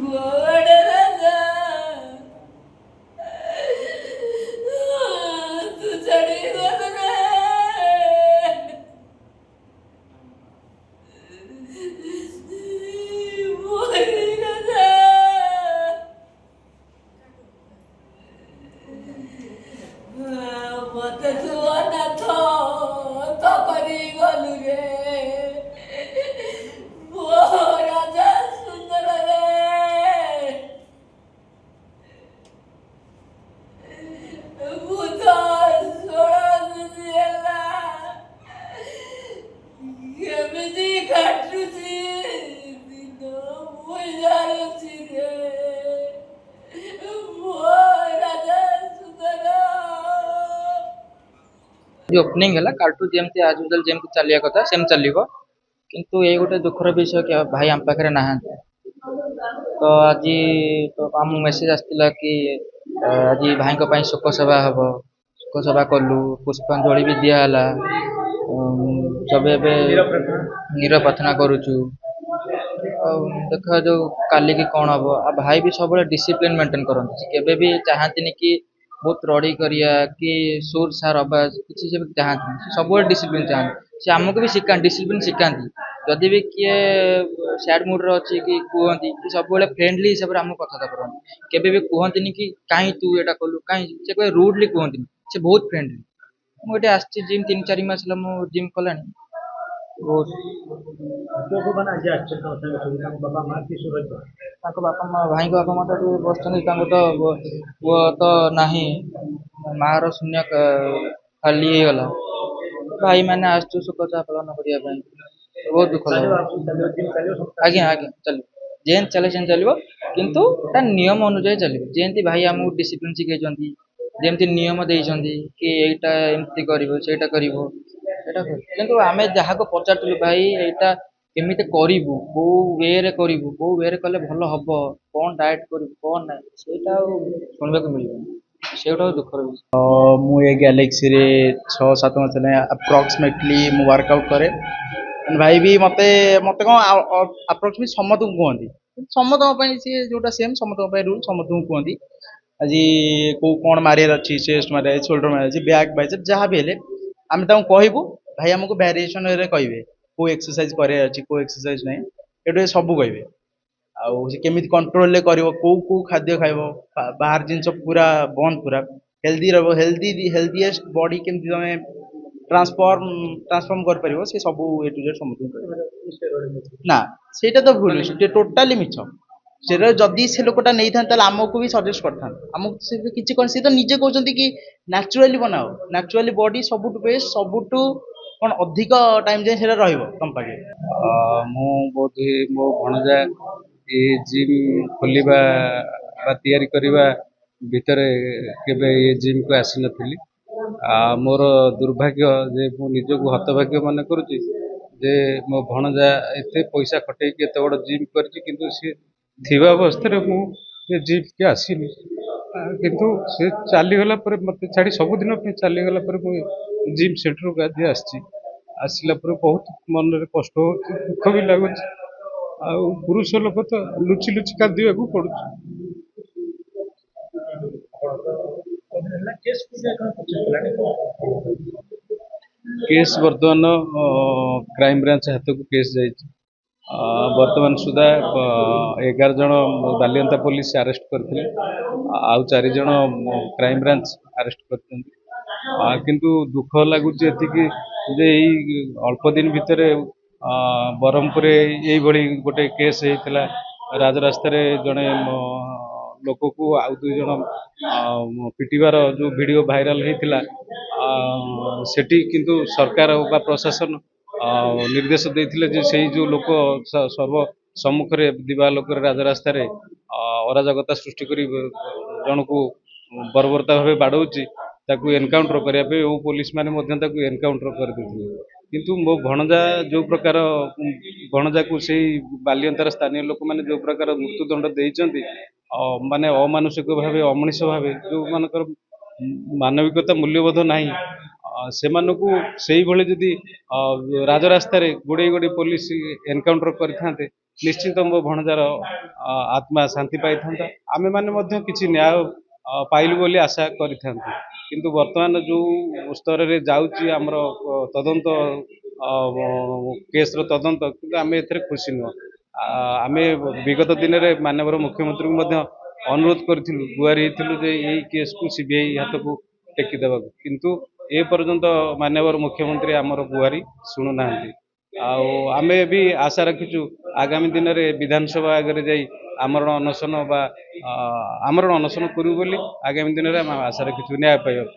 କୁଆଡ଼େ ରାଜା ତୁ ଛାଡ଼ି ଗଲୁ ରେ ମୋରି ରାଜା ମତେ ତୁ ଅନାଥ ତ କରି ଗଲୁ ରେ ମୋ ରାଜା ସୁନ୍ଦର ରେ ଭୂତ 16 ହେଲା କେମିତି କାଟୁଛି ଦିନ ମୁଁ ଜାଣୁଛି ରେ ମୋ ରାଜା ସୁନ୍ଦର जो ओपनिंग है कार्टू जमी आज यूजुअल जमी चलिया कथा सेम चलो किंतु ये गोटे दुखर विषय कि भाई आम पाखे ना तो आज तो आम मेसेज आसाला कि आज भाई शोक सभा हम शोक सभा कलु पुष्पांजलि भी दिहला सब नीर प्रार्थना करुचु देख जो काली की कौन हम आ भाई भी सब डिसिप्लिन मेंटेन करते केवे भी चाहती कि बहुत रड़ी करिया कि सुर सार आवाज किसी से चाहती सब डिसिप्लिन चाहती से आमको भी शिखा डिसिप्लिन शिखाती जदि भी किए सैड मुड्रे अच्छी कि कहती कि सब फ्रेंडली हिसाब से आमको कथा करते केवे भी कहती कि कहीं तू यहाँ कलु कहीं से कहे रुडली कहती से बहुत फ्रेंडली मुझे आसी जिम 3-4 मास जिम कला बापा माँ भाई बापा माँ तो बस तो पुआ तो नहीं माँ रो शून्य खाली हो गला भाई मैंने आसु सुखचा पालन करने बहुत दुख लगे आज्ञा आज्ञा चलो जेन चले सेन चलो किंतु नियम अनुजाई चलो जेमती भाई आमको डिसिप्लिन शिखई जमती नियम देती कि यहीटा एमती किंतु आमे जहाँ को पचारू भाई यहाँ केमी करू कौ वे कौ वे कले भल हम कौन डाएट करू कौन ना से शुणा मिल से दुखर मु ये गैलेक्सी रे 6-7 मास अप्रोक्सीमेटली मु वर्कआउट करे भाई भी मते मते कौन अप्रोक्सीमेटली समत को कहती समत सी जोटा सेम समत रूल समत को कहती आज को कौन मारे अच्छी चेस्ट मारे शोल्डर मारे बैक बाइसेप जहाँ भी हेले आम कहबू भाई आमको वेरिएशन कहे को एक्सरसाइज करे अच्छी को एक्सरसाइज नहीं ये सब कहे आमी कंट्रोल को खाद्य खाइब बाहर जिन पूरा बंद पूरा हेल्दी हेल्दीएस्ट बॉडी केमती तुम ट्रांसफॉर्म कर पार से सब ए टू जेड समझ ना सेटा तो भूल टोटाली मिछ से जदि से लोकटा नहीं था आमको भी सजेस्ट करता आमको से किसी कौन सी तो निजे कहते कि नेचुराली बनाओ नेचुराली बॉडी सबुठ बेस्ट सबुठ कौन अधिक टाइम जाए से तुम पाखे मो बोध मो भणजा ये जिम खोलिबा बा तैयारी करिबा भितर केबे ये जिम को आसी नथिली मोर दुर्भाग्य जे मो निजको हतभाग्य मन करूची जे मो भणजा एते पैसा खटै के एते बड़ जिम करची किंतु से थिबा अवस्था मु ये जिम के आसीनी किंतु से चली गला पर मते छाड़ी सब दिन पे चली गला पर मु जिम सेंटर को आज आसी आसिला पर बहुत मन रे कष्ट हो दुख भी लागुच आ पुरुष लोक तो लुचि लुचि खाद्य को पड़ुछ केस वर्तमान क्राइम ब्रांच हाथ को केस जाइए वर्तमान सुधा 11 जन बालियंता पुलिस अरेस्ट करते आउ 4 जन क्राइम ब्रांच अरेस्ट करते किंतु दुख लगुच जे अल्प दिन भितर बरहमपुर ये गोटे केस होता राजरास्तार जड़े लोक को आउ 2 जन पिटार जो वीडियो भाइराल होता सेठी किंतु सरकार बा प्रशासन निर्देश देथिले जे सेही जो लोक सर्व सम्मुख रे दिवा लोक राजरास्तार अराजकता सृष्टि करी जन को बर्बरता भाव बाड़ौची ताकू एनकाउंटर करने वो पुलिस माने एनकाउंटर कर देथिले किंतु मो भणजा जो प्रकार भणजा को से बालियंतार स्थानीय लोक मैंने जो प्रकार मृत्युदंड देइचंती माने अमानुषिक भाव अमनिष भाव जो मानकर मानविकता मूल्यबोध नहीं से जदि राजरास्तार गोड़े गोड़े पुलिस एनकाउंटर करते ନିଶ୍ଚିତ ମୋ ଭଣଜାର ଆତ୍ମା ଶାନ୍ତି ପାଇଥାନ୍ତା। ଆମେମାନେ ମଧ୍ୟ କିଛି ନ୍ୟାୟ ପାଇଲୁ ବୋଲି ଆଶା କରିଥାନ୍ତୁ। କିନ୍ତୁ ବର୍ତ୍ତମାନ ଯୋଉ ସ୍ତରରେ ଯାଉଛି ଆମର ତଦନ୍ତ କେସ୍ର ତଦନ୍ତ, କିନ୍ତୁ ଆମେ ଏଥିରେ ଖୁସି ନୁହଁ। ଆମେ ବିଗତ ଦିନରେ ମାନ୍ୟବର ମୁଖ୍ୟମନ୍ତ୍ରୀଙ୍କୁ ମଧ୍ୟ ଅନୁରୋଧ କରିଥିଲୁ, ଗୁହାରି ହେଇଥିଲୁ ଯେ ଏଇ କେସ୍କୁ ସିବିଆଇ ହାତକୁ ଟେକି ଦେବାକୁ, କିନ୍ତୁ ଏ ପର୍ଯ୍ୟନ୍ତ ମାନ୍ୟବର ମୁଖ୍ୟମନ୍ତ୍ରୀ ଆମର ଗୁହାରି ଶୁଣୁନାହାନ୍ତି। ଆଉ ଆମେ ବି ଆଶା ରଖିଛୁ ଆଗାମୀ ଦିନରେ ବିଧାନସଭା ଆଗରେ ଯାଇ ଆମରଣ ଅନଶନ ବା ଆମରଣ ଅନଶନ କରିବୁ ବୋଲି ଆଗାମୀ ଦିନରେ ଆମେ ଆଶା ରଖିଛୁ ନ୍ୟାୟ ପାଇବାକୁ।